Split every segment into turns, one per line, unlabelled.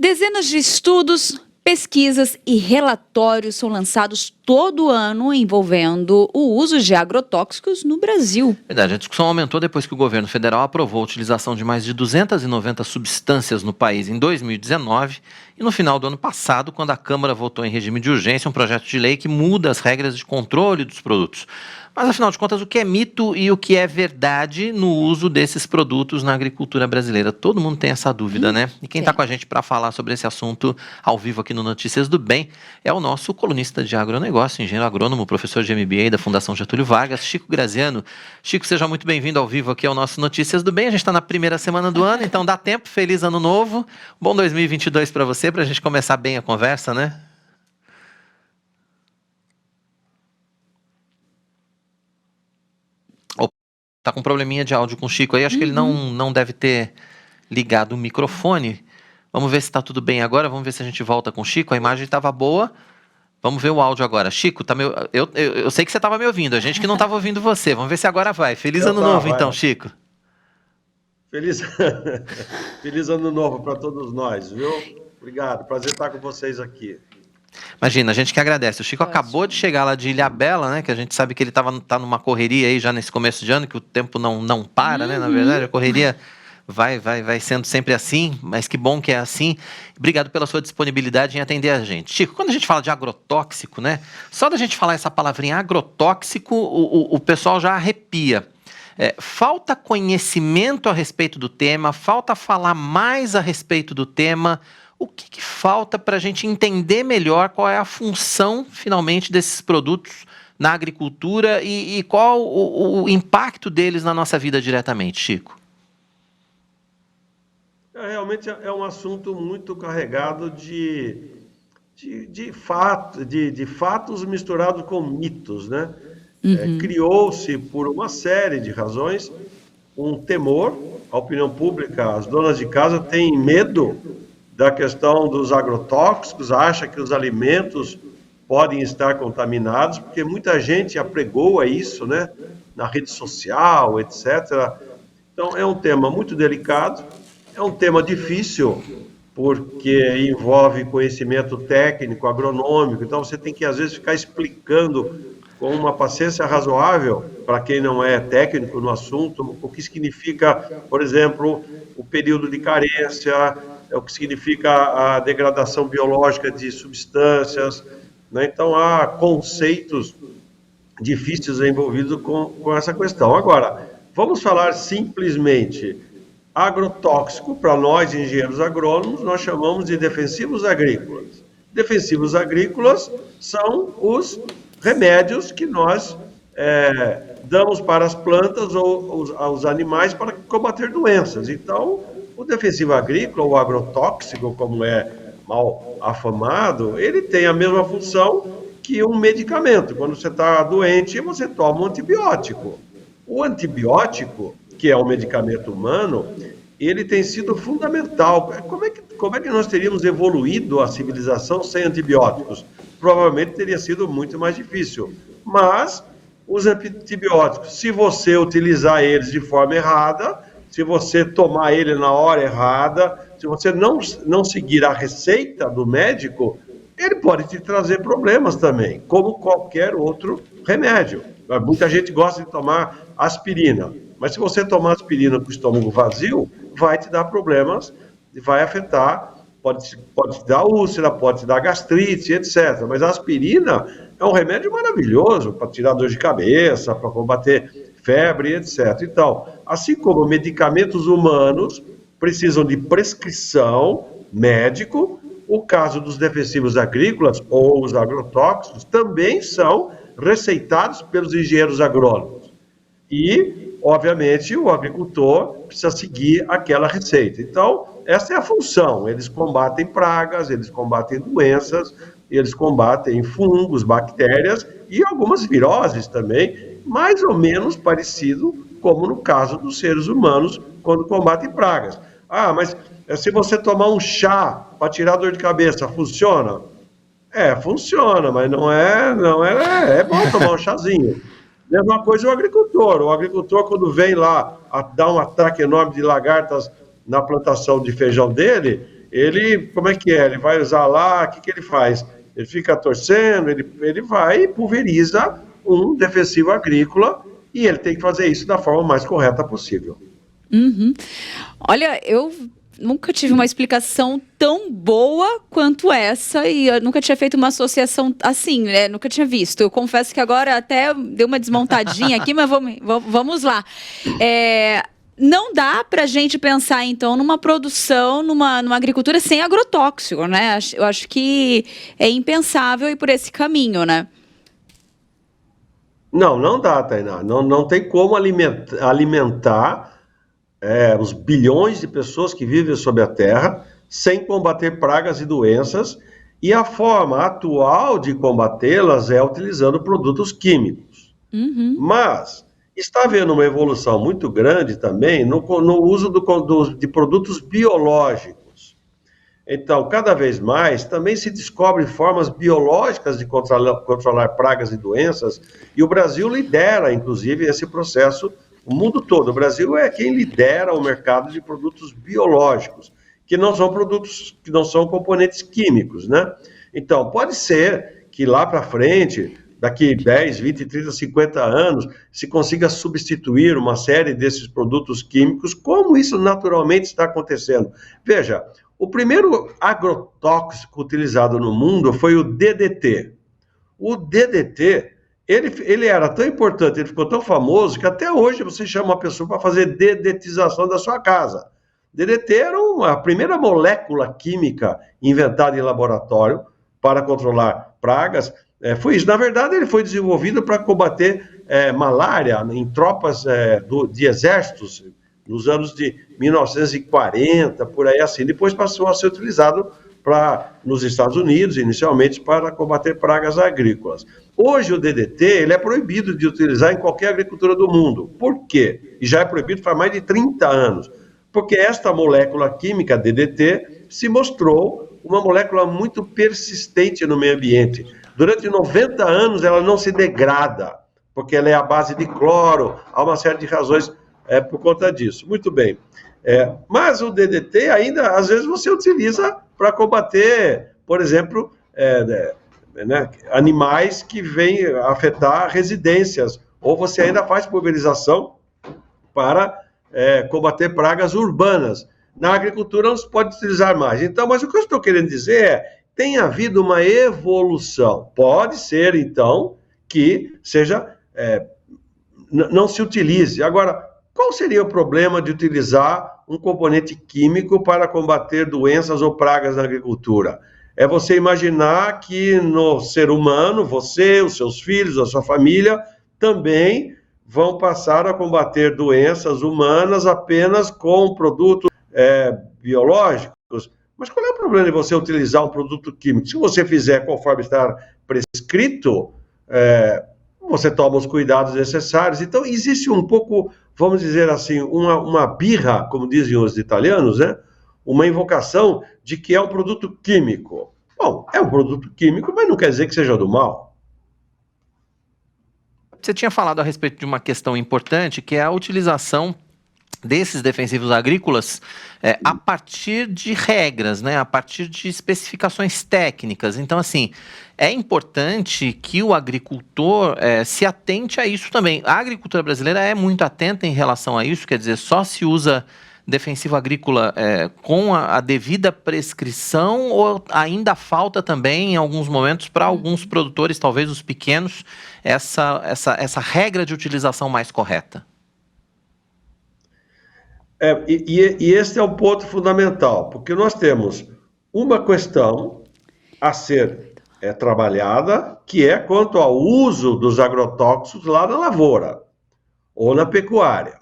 Dezenas de estudos, pesquisas e relatórios são lançados todo ano envolvendo o uso de agrotóxicos no Brasil.
Verdade, a discussão aumentou depois que o governo federal aprovou a utilização de mais de 290 substâncias no país em 2019 e no final do ano passado, quando a Câmara votou em regime de urgência um projeto de lei que muda as regras de controle dos produtos. Mas, afinal de contas, o que é mito e o que é verdade no uso desses produtos na agricultura brasileira? Todo mundo tem essa dúvida, né? E quem está com a gente para falar sobre esse assunto ao vivo aqui no Notícias do Bem é o nosso colunista de agronegócio, engenheiro agrônomo, professor de MBA da Fundação Getúlio Vargas, Chico Graziano. Chico, seja muito bem-vindo ao vivo aqui ao nosso Notícias do Bem. A gente está na primeira semana do ano, então dá tempo. Feliz ano novo. Bom 2022 para você, para a gente começar bem a conversa, né? Tá com um probleminha de áudio com o Chico aí, acho que ele não deve ter ligado o microfone. Vamos ver se está tudo bem agora, vamos ver se a gente volta com o Chico, a imagem estava boa. Vamos ver o áudio agora. Chico, eu sei que você estava me ouvindo, a gente que não estava ouvindo você. Vamos ver se agora vai. Feliz ano novo então, Chico.
Feliz ano novo para todos nós, viu? Obrigado, prazer estar com vocês aqui.
Imagina, a gente que agradece. O Chico acabou de chegar lá de Ilhabela, né? Que a gente sabe que ele tá numa correria aí já nesse começo de ano, que o tempo não para, né? Na verdade, a correria vai sendo sempre assim, mas que bom que é assim. Obrigado pela sua disponibilidade em atender a gente. Chico, quando a gente fala de agrotóxico, né? Só da gente falar essa palavrinha agrotóxico, o pessoal já arrepia. Falta conhecimento a respeito do tema, falta falar mais a respeito do tema. O que falta para a gente entender melhor qual é a função, finalmente, desses produtos na agricultura e qual o impacto deles na nossa vida diretamente, Chico?
Realmente é um assunto muito carregado de fatos misturados com mitos, né? Criou-se, por uma série de razões, um temor. A opinião pública, as donas de casa têm medo da questão dos agrotóxicos, acha que os alimentos podem estar contaminados, porque muita gente apregoa isso, né, na rede social, etc. Então, é um tema muito delicado, é um tema difícil, porque envolve conhecimento técnico, agronômico, então você tem que, às vezes, ficar explicando com uma paciência razoável, para quem não é técnico no assunto, o que significa, por exemplo, o período de carência, o que significa a degradação biológica de substâncias, né? Então, há conceitos difíceis envolvidos com essa questão. Agora, vamos falar simplesmente agrotóxico, para nós, engenheiros agrônomos, nós chamamos de defensivos agrícolas. Defensivos agrícolas são os remédios que nós damos para as plantas ou aos animais para combater doenças. Então, o defensivo agrícola, ou agrotóxico, como é mal afamado, ele tem a mesma função que um medicamento. Quando você está doente, você toma um antibiótico. O antibiótico, que é um medicamento humano, ele tem sido fundamental. Como é que nós teríamos evoluído a civilização sem antibióticos? Provavelmente teria sido muito mais difícil. Mas os antibióticos, se você utilizar eles de forma errada, se você tomar ele na hora errada, se você não seguir a receita do médico, ele pode te trazer problemas também, como qualquer outro remédio. Muita gente gosta de tomar aspirina, mas se você tomar aspirina com o estômago vazio, vai te dar problemas, vai afetar, pode te dar úlcera, pode te dar gastrite, etc. Mas a aspirina é um remédio maravilhoso para tirar dor de cabeça, para combater febre, etc. Então, assim como medicamentos humanos precisam de prescrição médico, o caso dos defensivos agrícolas ou os agrotóxicos também são receitados pelos engenheiros agrônomos. E, obviamente, o agricultor precisa seguir aquela receita. Então, essa é a função. Eles combatem pragas, eles combatem doenças, eles combatem fungos, bactérias e algumas viroses também, mais ou menos parecido como no caso dos seres humanos quando combatem pragas. Ah, mas se você tomar um chá para tirar dor de cabeça, funciona? Funciona, mas não é bom tomar um chazinho. Mesma coisa o agricultor. O agricultor, quando vem lá dar um ataque enorme de lagartas na plantação de feijão dele, ele, como é que é? Ele vai usar lá, o que ele faz? Ele fica torcendo, ele vai e pulveriza um defensivo agrícola e ele tem que fazer isso da forma mais correta possível.
Uhum. Olha, eu nunca tive uma explicação tão boa quanto essa e eu nunca tinha feito uma associação assim, né? Nunca tinha visto. Eu confesso que agora até deu uma desmontadinha aqui, mas vamos lá. Não dá para a gente pensar, então, numa produção, numa agricultura sem agrotóxico, né? Eu acho que é impensável ir por esse caminho, né?
Não dá, Tainá. Não tem como alimentar os bilhões de pessoas que vivem sobre a Terra sem combater pragas e doenças. E a forma atual de combatê-las é utilizando produtos químicos.
Uhum.
Mas está havendo uma evolução muito grande também no uso de produtos biológicos. Então, cada vez mais, também se descobrem formas biológicas de controlar pragas e doenças, e o Brasil lidera, inclusive, esse processo, o mundo todo. O Brasil é quem lidera o mercado de produtos biológicos, que não são produtos, que não são componentes químicos, né? Então, pode ser que lá para frente, daqui 10, 20, 30, 50 anos, se consiga substituir uma série desses produtos químicos, como isso naturalmente está acontecendo. Veja, o primeiro agrotóxico utilizado no mundo foi o DDT. O DDT, ele era tão importante, ele ficou tão famoso, que até hoje você chama uma pessoa para fazer dedetização da sua casa. DDT era a primeira molécula química inventada em laboratório para controlar pragas. Foi isso. Na verdade, ele foi desenvolvido para combater malária em tropas de exércitos nos anos de 1940, por aí assim. Depois passou a ser utilizado nos Estados Unidos, inicialmente, para combater pragas agrícolas. Hoje, o DDT ele é proibido de utilizar em qualquer agricultura do mundo. Por quê? E já é proibido faz mais de 30 anos. Porque esta molécula química, DDT, se mostrou uma molécula muito persistente no meio ambiente. Durante 90 anos ela não se degrada, porque ela é à base de cloro, há uma série de razões por conta disso. Muito bem. Mas o DDT ainda, às vezes, você utiliza para combater, por exemplo, animais que vêm afetar residências, ou você ainda faz pulverização para combater pragas urbanas. Na agricultura não se pode utilizar mais. Então, mas o que eu estou querendo dizer tem havido uma evolução. Pode ser, então, que não se utilize. Agora, qual seria o problema de utilizar um componente químico para combater doenças ou pragas na agricultura? É você imaginar que no ser humano, você, os seus filhos, a sua família, também vão passar a combater doenças humanas apenas com produtos biológicos. Mas qual é o problema de você utilizar um produto químico? Se você fizer conforme está prescrito, você toma os cuidados necessários. Então, existe um pouco, vamos dizer assim, uma birra, como dizem os italianos, né? Uma invocação de que é um produto químico. Bom, é um produto químico, mas não quer dizer que seja do mal.
Você tinha falado a respeito de uma questão importante, que é a utilização desses defensivos agrícolas a partir de regras, né? A partir de especificações técnicas. Então, assim, é importante que o agricultor se atente a isso também. A agricultura brasileira é muito atenta em relação a isso, quer dizer, só se usa defensivo agrícola com a devida prescrição, ou ainda falta também, em alguns momentos, para alguns produtores, talvez os pequenos, essa regra de utilização mais correta?
E esse é um ponto fundamental, porque nós temos uma questão a ser trabalhada, que é quanto ao uso dos agrotóxicos lá na lavoura ou na pecuária,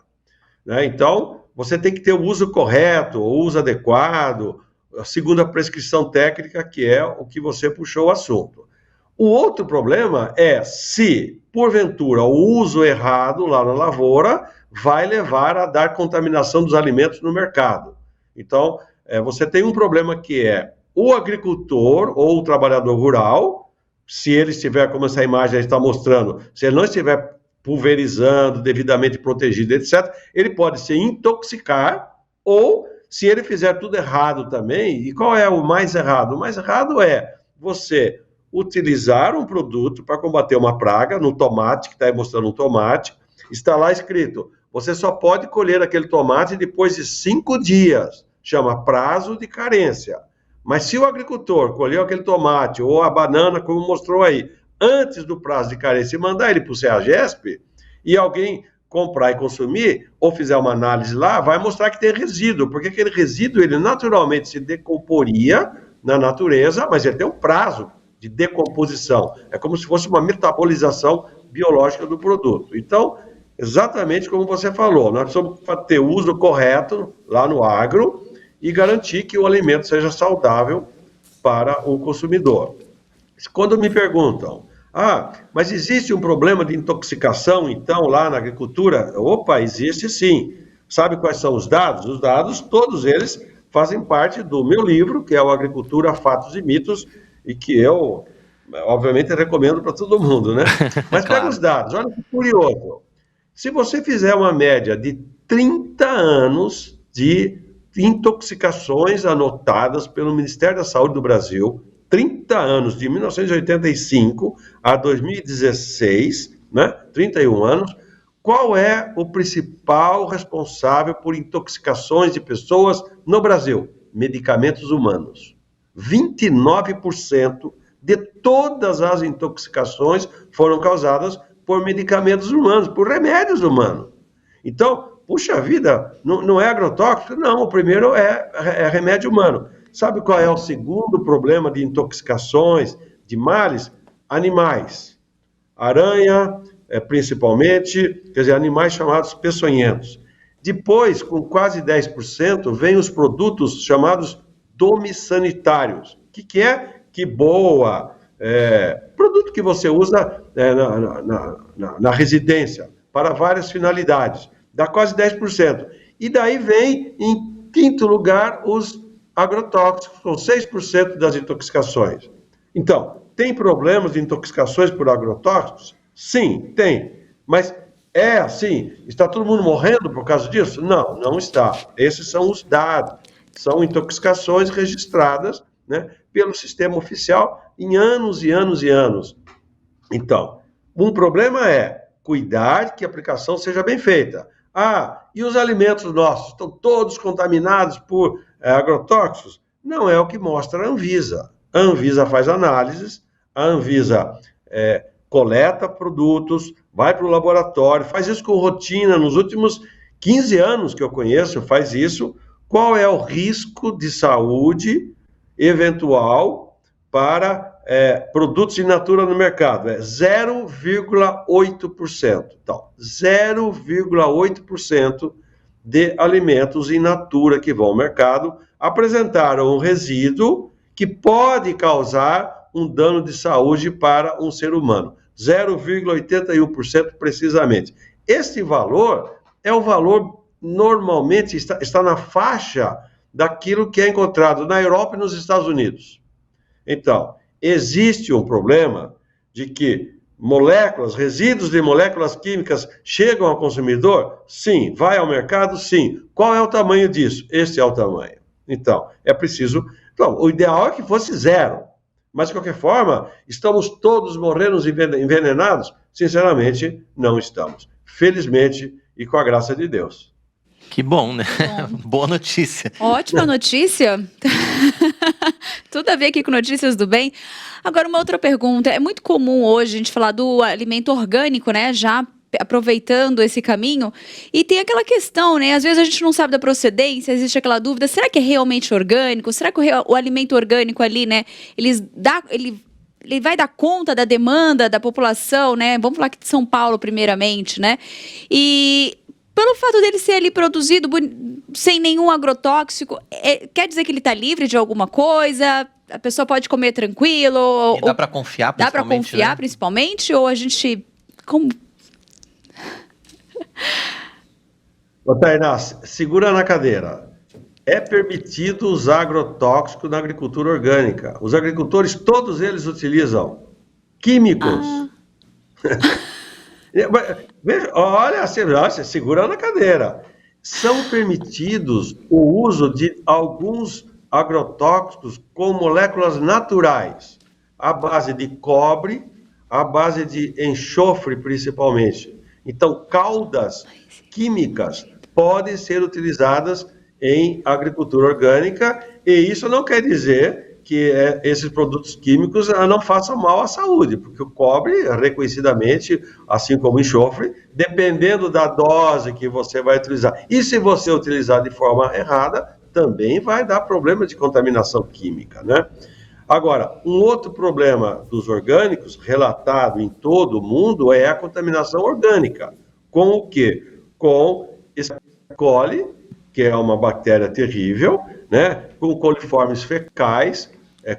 né? Então, você tem que ter o uso correto, o uso adequado, segundo a prescrição técnica, que é o que você puxou o assunto. O outro problema é se, porventura, o uso errado lá na lavoura vai levar a dar contaminação dos alimentos no mercado. Então, você tem um problema que é o agricultor ou o trabalhador rural, se ele estiver, como essa imagem está mostrando, se ele não estiver pulverizando, devidamente protegido, etc., ele pode se intoxicar ou Se ele fizer tudo errado também, e qual é o mais errado? O mais errado é você utilizar um produto para combater uma praga no tomate, que está aí mostrando um tomate, está lá escrito, você só pode colher aquele tomate depois de 5 dias, chama prazo de carência. Mas se o agricultor colheu aquele tomate ou a banana, como mostrou aí, antes do prazo de carência e mandar ele para o CEAGESP, e alguém comprar e consumir, ou fizer uma análise lá, vai mostrar que tem resíduo, porque aquele resíduo, ele naturalmente se decomporia na natureza, mas ele tem um prazo de decomposição. É como se fosse uma metabolização biológica do produto. Então, exatamente como você falou, nós precisamos ter uso correto lá no agro e garantir que o alimento seja saudável para o consumidor. Quando me perguntam, mas existe um problema de intoxicação, então, lá na agricultura? Opa, existe sim. Sabe quais são os dados? Os dados, todos eles, fazem parte do meu livro, que é o Agricultura, Fatos e Mitos, e que eu, obviamente, recomendo para todo mundo, né? Mas
Claro.
pega os dados, olha que curioso. Se você fizer uma média de 30 anos de intoxicações anotadas pelo Ministério da Saúde do Brasil, 30 anos, de 1985 a 2016, né? 31 anos, qual é o principal responsável por intoxicações de pessoas no Brasil? Medicamentos humanos. 29% de todas as intoxicações foram causadas por medicamentos humanos, por remédios humanos. Então, puxa vida, não é agrotóxico? Não, o primeiro é remédio humano. Sabe qual é o segundo problema de intoxicações, de males? Animais. Aranha, principalmente, quer dizer, animais chamados peçonhentos. Depois, com quase 10%, vem os produtos chamados domissanitários. O que é? Que boa! Produto que você usa na residência, para várias finalidades. Dá quase 10%. E daí vem, em quinto lugar, os agrotóxicos, com 6% das intoxicações. Então, tem problemas de intoxicações por agrotóxicos? Sim, tem. Mas é assim? Está todo mundo morrendo por causa disso? Não, não está. Esses são os dados. São intoxicações registradas, né, pelo sistema oficial em anos e anos e anos. Então, um problema é cuidar que a aplicação seja bem feita. E os alimentos nossos estão todos contaminados por agrotóxicos? Não é o que mostra a Anvisa. A Anvisa faz análises, a Anvisa coleta produtos, vai para o laboratório, faz isso com rotina, nos últimos 15 anos que eu conheço, faz isso. Qual é o risco de saúde eventual para produtos in natura no mercado? É 0,8%. Então, 0,8% de alimentos in natura que vão ao mercado apresentaram um resíduo que pode causar um dano de saúde para um ser humano. 0,81% precisamente. Este valor é o valor, normalmente, está na faixa daquilo que é encontrado na Europa e nos Estados Unidos. Então, existe um problema de que moléculas, resíduos de moléculas químicas chegam ao consumidor? Sim. Vai ao mercado? Sim. Qual é o tamanho disso? Este é o tamanho. Então, é preciso... Então, o ideal é que fosse zero. Mas, de qualquer forma, estamos todos morrendo envenenados? Sinceramente, não estamos. Felizmente e com a graça de Deus.
Que bom, né? Boa notícia.
Ótima notícia. Tudo a ver aqui com notícias do bem. Agora, uma outra pergunta. É muito comum hoje a gente falar do alimento orgânico, né? Já aproveitando esse caminho. E tem aquela questão, né? Às vezes a gente não sabe da procedência, existe aquela dúvida. Será que é realmente orgânico? Será que o alimento orgânico ali, né? Ele vai dar conta da demanda da população, né? Vamos falar aqui de São Paulo, primeiramente, né? E... pelo fato dele ser ali produzido sem nenhum agrotóxico, quer dizer que ele está livre de alguma coisa? A pessoa pode comer tranquilo?
E dá para confiar, principalmente? Dá para confiar,
né? Principalmente? Ou a gente... Como...
Ô, Tainá, segura na cadeira. É permitido usar agrotóxico na agricultura orgânica. Os agricultores, todos eles utilizam químicos. Veja, olha, segura na cadeira. são permitidos o uso de alguns agrotóxicos com moléculas naturais, à base de cobre, à base de enxofre principalmente. Então, caudas químicas podem ser utilizadas em agricultura orgânica, e isso não quer dizer que esses produtos químicos não façam mal à saúde, porque o cobre, reconhecidamente, assim como o enxofre, dependendo da dose que você vai utilizar, e se você utilizar de forma errada, também vai dar problema de contaminação química, né? Agora, um outro problema dos orgânicos, relatado em todo o mundo, é a contaminação orgânica. Com o quê? Com E. coli, que é uma bactéria terrível, né? Com coliformes fecais,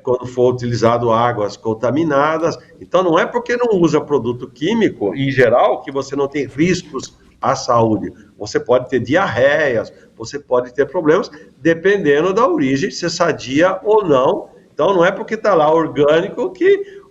quando for utilizado águas contaminadas. Então, não é porque não usa produto químico, em geral, que você não tem riscos à saúde. Você pode ter diarreias, você pode ter problemas, dependendo da origem, se é sadia ou não. Então, não é porque está lá orgânico que...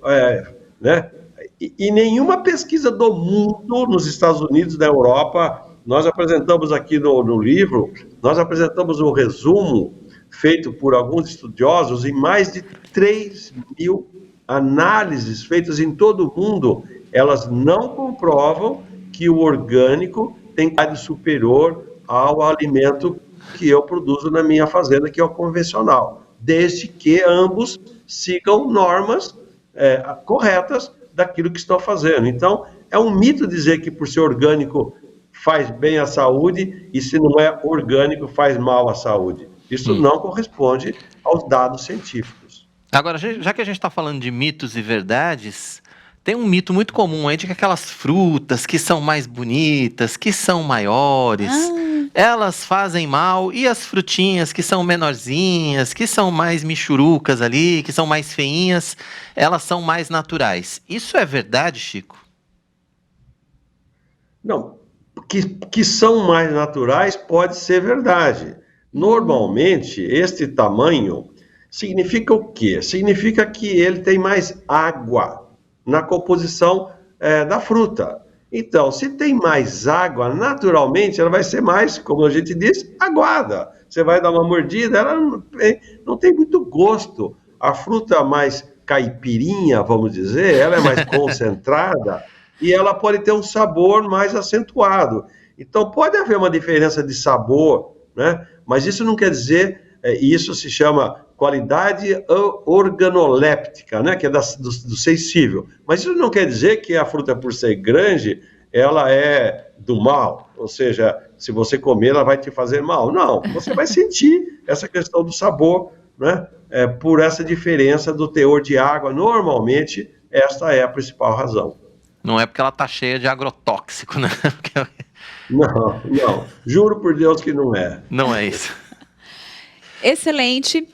né? E nenhuma pesquisa do mundo, nos Estados Unidos, na Europa, nós apresentamos aqui no livro, nós apresentamos um resumo feito por alguns estudiosos em mais de 3.000 análises feitas em todo o mundo. Elas não comprovam que o orgânico tem qualidade superior ao alimento que eu produzo na minha fazenda, que é o convencional, desde que ambos sigam normas corretas daquilo que estão fazendo. Então, é um mito dizer que por ser orgânico faz bem à saúde e se não é orgânico faz mal à saúde. Isso não corresponde aos dados científicos.
Agora, já que a gente está falando de mitos e verdades, tem um mito muito comum aí de que aquelas frutas que são mais bonitas, que são maiores, elas fazem mal, e as frutinhas que são menorzinhas, que são mais michurucas ali, que são mais feinhas, elas são mais naturais. Isso é verdade, Chico?
Não, que são mais naturais pode ser verdade. Normalmente, este tamanho significa o quê? Significa que ele tem mais água na composição da fruta. Então, se tem mais água, naturalmente ela vai ser mais, como a gente diz, aguada. Você vai dar uma mordida, ela não tem muito gosto. A fruta mais caipirinha, vamos dizer, ela é mais concentrada e ela pode ter um sabor mais acentuado. Então, pode haver uma diferença de sabor, né? Mas isso não quer dizer, isso se chama qualidade organoléptica, né? Que é do sensível. Mas isso não quer dizer que a fruta, por ser grande, ela é do mal. Ou seja, se você comer, ela vai te fazer mal. Não, você vai sentir essa questão do sabor, né? Por essa diferença do teor de água. Normalmente, esta é a principal razão.
Não é porque ela está cheia de agrotóxico, né?
Não. Juro por Deus que não é.
Não é isso.
Excelente.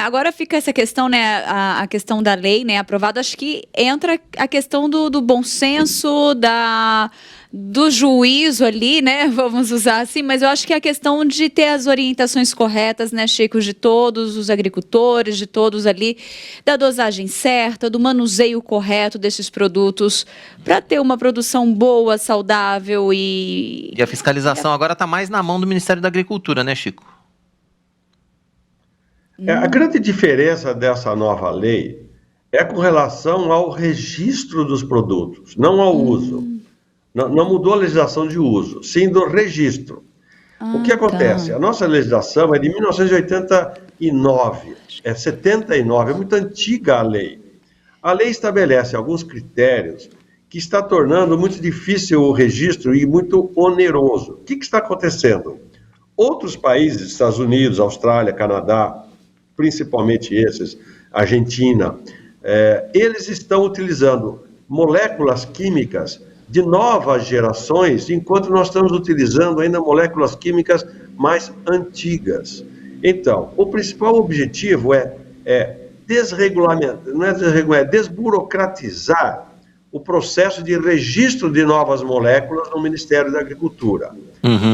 Agora fica essa questão, né, a questão da lei, né, aprovada. Acho que entra a questão do bom senso, do juízo ali, né, vamos usar assim, mas eu acho que é a questão de ter as orientações corretas, né, Chico, de todos os agricultores, de todos ali, da dosagem certa, do manuseio correto desses produtos, para ter uma produção boa, saudável e...
E a fiscalização agora está mais na mão do Ministério da Agricultura, né, Chico?
A grande diferença dessa nova lei é com relação ao registro dos produtos, não ao uso. Não mudou a legislação de uso, sim do registro. O que acontece?
Tá.
A nossa legislação é de 1989, 79, é muito antiga a lei. A lei estabelece alguns critérios que está tornando muito difícil o registro e muito oneroso. O que está acontecendo? Outros países, Estados Unidos, Austrália, Canadá, principalmente esses, Argentina, eles estão utilizando moléculas químicas de novas gerações, enquanto nós estamos utilizando ainda moléculas químicas mais antigas. Então, o principal objetivo é desregulamentar, não é desregulamentar, é desburocratizar o processo de registro de novas moléculas no Ministério da Agricultura.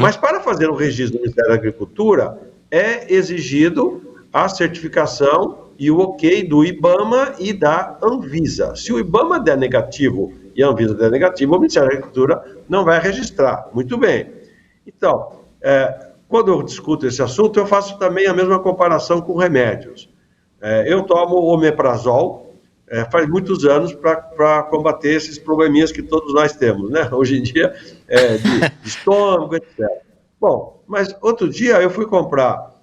Mas para fazer o registro do Ministério da Agricultura, é exigido a certificação e o ok do IBAMA e da Anvisa. Se o IBAMA der negativo e a Anvisa der negativo, o Ministério da Agricultura não vai registrar. Muito bem. Então, quando eu discuto esse assunto, eu faço também a mesma comparação com remédios. Eu tomo omeprazol faz muitos anos para combater esses probleminhas que todos nós temos, né? Hoje em dia, de estômago, etc. Bom, mas outro dia eu fui comprar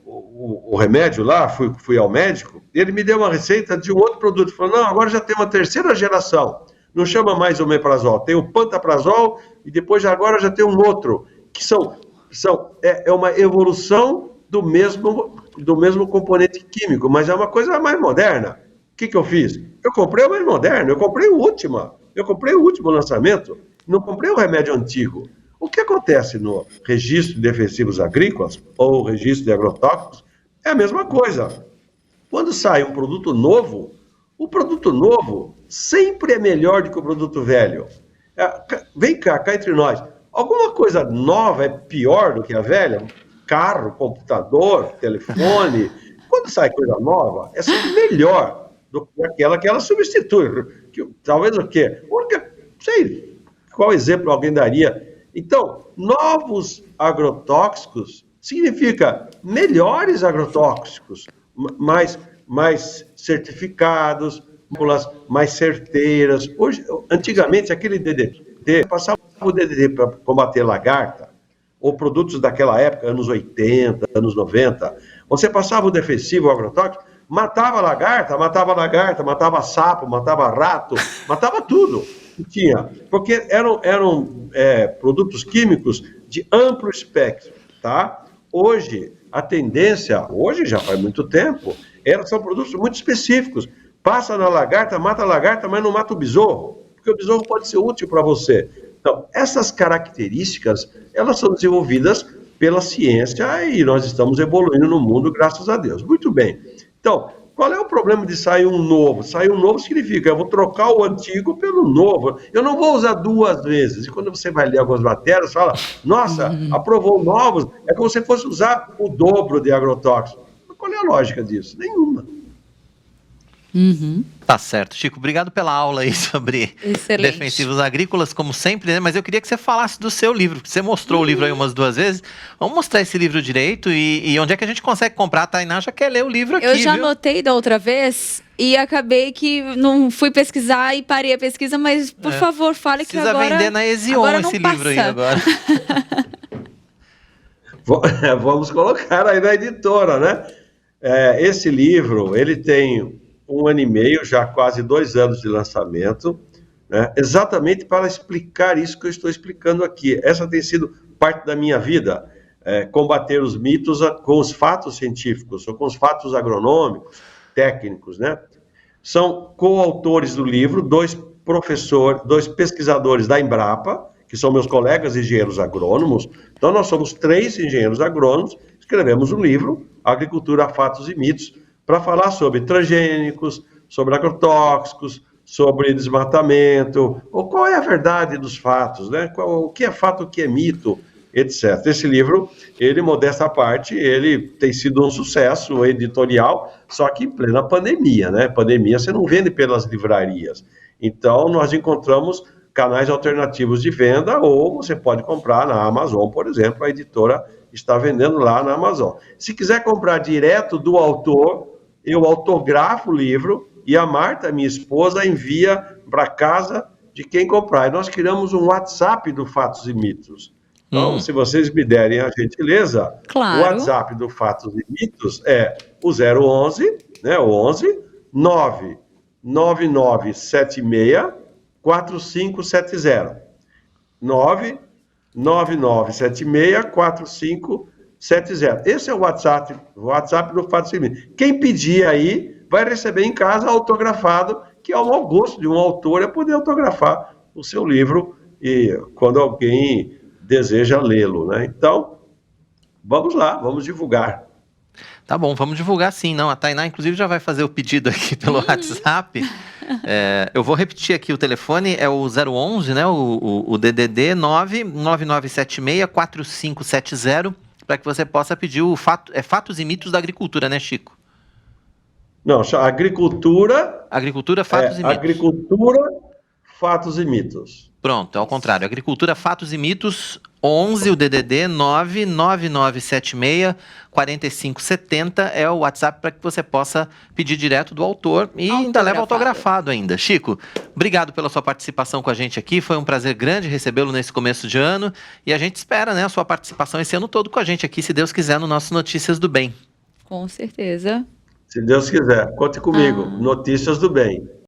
o remédio lá, fui ao médico, e ele me deu uma receita de um outro produto. Falou, não, agora já tem uma terceira geração. Não chama mais omeprazol, tem o pantaprazol e depois agora já tem um outro, que é uma evolução do mesmo componente químico, mas é uma coisa mais moderna. O que eu fiz? Eu comprei o mais moderno, eu comprei o último lançamento, não comprei o remédio antigo. O que acontece no registro de defensivos agrícolas ou registro de agrotóxicos é a mesma coisa. Quando sai um produto novo, o produto novo sempre é melhor do que o produto velho. Vem cá entre nós. Alguma coisa nova é pior do que a velha? Carro, computador, telefone. Quando sai coisa nova, é sempre melhor do que aquela que ela substitui. Talvez o quê? Sei qual exemplo alguém daria. Então, novos agrotóxicos significa melhores agrotóxicos, mais certificados, mais certeiras. Antigamente, aquele DDT, passava o DDT para combater lagarta, ou produtos daquela época, anos 80, anos 90, você passava o defensivo, o agrotóxico, matava lagarta, matava sapo, matava rato, matava tudo que tinha, porque eram produtos químicos de amplo espectro, tá? Hoje, a tendência, já faz muito tempo, são produtos muito específicos. Passa na lagarta, mata a lagarta, mas não mata o besouro, porque o besouro pode ser útil para você. Então, essas características, elas são desenvolvidas pela ciência e nós estamos evoluindo no mundo, graças a Deus. Muito bem. Então, qual é o problema de sair um novo? Sair um novo significa, eu vou trocar o antigo pelo novo. Eu não vou usar duas vezes. E quando você vai ler algumas matérias, fala, nossa, aprovou novos, é como se fosse usar o dobro de agrotóxico. Qual é a lógica disso? Nenhuma.
Tá certo, Chico, obrigado pela aula aí sobre defensivos agrícolas, como sempre, né? Mas eu queria que você falasse do seu livro, porque você mostrou o livro aí umas 2 vezes. Vamos mostrar esse livro direito e onde é que a gente consegue comprar? A Tainá já quer ler o livro aqui,
eu já anotei da outra vez e acabei que não fui pesquisar e parei a pesquisa, mas por favor, fale que agora...
Precisa vender na Ezion esse livro aí agora.
Vamos colocar aí na editora, né? Esse livro, ele tem 1 ano e meio, já quase 2 anos de lançamento, né? Exatamente para explicar isso que eu estou explicando aqui. Essa tem sido parte da minha vida, combater os mitos com os fatos científicos, ou com os fatos agronômicos, técnicos, né? São coautores do livro, 2 pesquisadores da Embrapa, que são meus colegas engenheiros agrônomos. Então, nós somos 3 engenheiros agrônomos, escrevemos um livro, Agricultura, Fatos e Mitos, para falar sobre transgênicos, sobre agrotóxicos, sobre desmatamento, ou qual é a verdade dos fatos, né? O que é fato, o que é mito, etc. Esse livro, ele, modesta à parte, ele tem sido um sucesso editorial, só que em plena pandemia, né? Pandemia você não vende pelas livrarias. Então, nós encontramos canais alternativos de venda, ou você pode comprar na Amazon, por exemplo, a editora está vendendo lá na Amazon. Se quiser comprar direto do autor, eu autografo o livro e a Marta, minha esposa, envia para casa de quem comprar. E nós criamos um WhatsApp do Fatos e Mitos. Então, se vocês me derem a gentileza,
claro.
O WhatsApp do Fatos e Mitos é o 011, né, o 11 99976 4570. 99976 4570. Esse é o WhatsApp do Fatos e Mitos. Quem pedir aí vai receber em casa autografado, que é o mau gosto de um autor, é poder autografar o seu livro e quando alguém deseja lê-lo, né? Então, vamos lá, vamos divulgar.
Tá bom, vamos divulgar sim. Não, a Tainá, inclusive, já vai fazer o pedido aqui pelo WhatsApp. Eu vou repetir aqui o telefone, é o 011, né? O DDD 999764570, para que você possa pedir o Fatos e Mitos da Agricultura, né, Chico?
Não, Agricultura,
Fatos e Mitos.
Agricultura, fatos e mitos.
Pronto, é ao contrário. Agricultura, fatos e mitos, 11, o DDD 99976-4570 é o WhatsApp para que você possa pedir direto do autor e ainda leva autografado ainda. Chico, obrigado pela sua participação com a gente aqui, foi um prazer grande recebê-lo nesse começo de ano e a gente espera, né, a sua participação esse ano todo com a gente aqui, se Deus quiser, no nosso Notícias do Bem.
Com certeza.
Se Deus quiser, conte comigo. Notícias do Bem.